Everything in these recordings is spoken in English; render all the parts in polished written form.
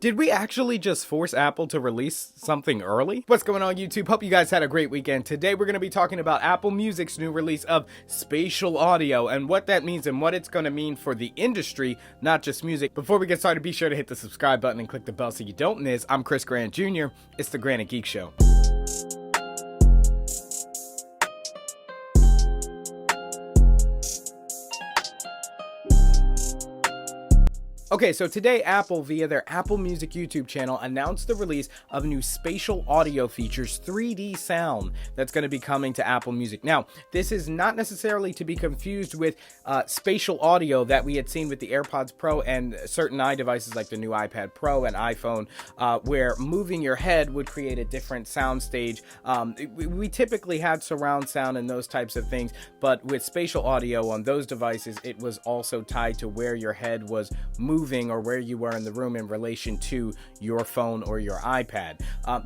Did we actually just force Apple to release something early? What's going on, YouTube? Hope you guys had a great weekend. Today we're going to be talking about Apple Music's new release of spatial audio and what that means and what it's going to mean for the industry, not just music. Before we get started, be sure to hit the subscribe button and click the bell so you don't miss. I'm Chris Grant Jr. It's the Grant and Geek Show. Okay, so today Apple, via their Apple Music YouTube channel, announced the release of new spatial audio features, 3D sound, that's going to be coming to Apple Music. Now, this is not necessarily to be confused with spatial audio that we had seen with the AirPods Pro and certain iDevices like the new iPad Pro and iPhone, where moving your head would create a different sound stage. We typically had surround sound and those types of things, but with spatial audio on those devices, it was also tied to where your head was moving or where you were in the room in relation to your phone or your iPad.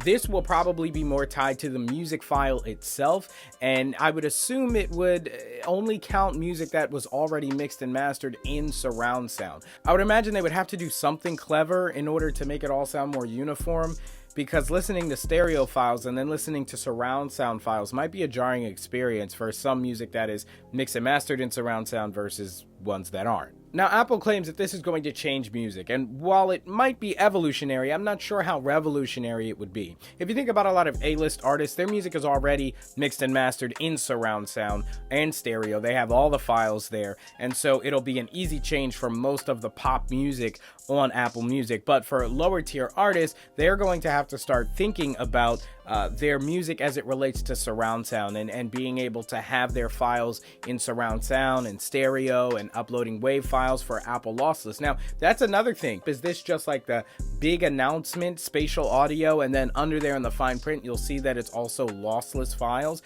This will probably be more tied to the music file itself, and I would assume it would only count music that was already mixed and mastered in surround sound. I would imagine they would have to do something clever in order to make it all sound more uniform, because listening to stereo files and then listening to surround sound files might be a jarring experience for some music that is mixed and mastered in surround sound versus ones that aren't. Now, Apple claims that this is going to change music, and while it might be evolutionary, I'm not sure how revolutionary it would be. If you think about a lot of A-list artists, their music is already mixed and mastered in surround sound and stereo. They have all the files there, and so it'll be an easy change for most of the pop music on Apple Music. But for lower tier artists, they're going to have to start thinking about their music as it relates to surround sound and being able to have their files in surround sound and stereo and uploading WAV files for Apple Lossles. Now, that's another thing. Is this just like the big announcement, spatial audio, and then under there in the fine print, you'll see that it's also lossless files?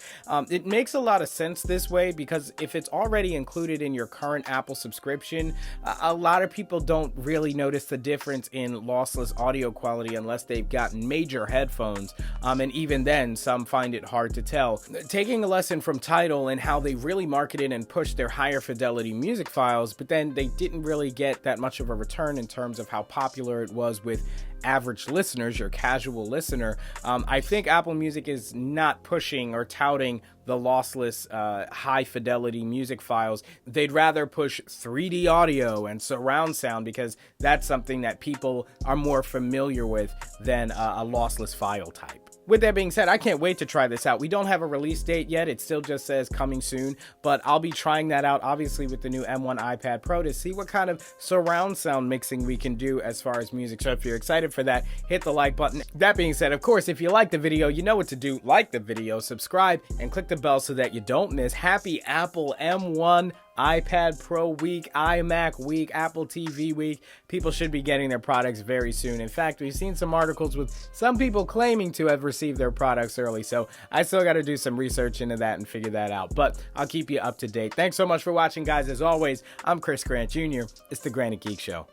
It makes a lot of sense this way, because if it's already included in your current Apple subscription, a lot of people don't really notice the difference in lossless audio quality unless they've gotten major headphones, and even then, some find it hard to tell. Taking a lesson from Tidal and how they really marketed and pushed their higher fidelity music files, but then they didn't really get that much of a return in terms of how popular it was with average listeners, your casual listener. I think Apple Music is not pushing or touting the lossless high fidelity music files. They'd rather push 3D audio and surround sound, because that's something that people are more familiar with than a lossless file type. With that being said, I can't wait to try this out. We don't have a release date yet. It still just says coming soon, but I'll be trying that out, obviously, with the new M1 iPad Pro to see what kind of surround sound mixing we can do as far as music. So if you're excited for that, hit the like button. That being said, of course, if you like the video, you know what to do. Like the video, subscribe, and click the bell so that you don't miss. Happy Apple M1 iPad Pro week, iMac week, Apple TV week. People should be getting their products very soon. In fact, we've seen some articles with some people claiming to have received their products early, so I still got to do some research into that and figure that out, but I'll keep you up to date. Thanks so much for watching, guys. As always, I'm Chris Grant Jr. It's the Grant and Geek Show.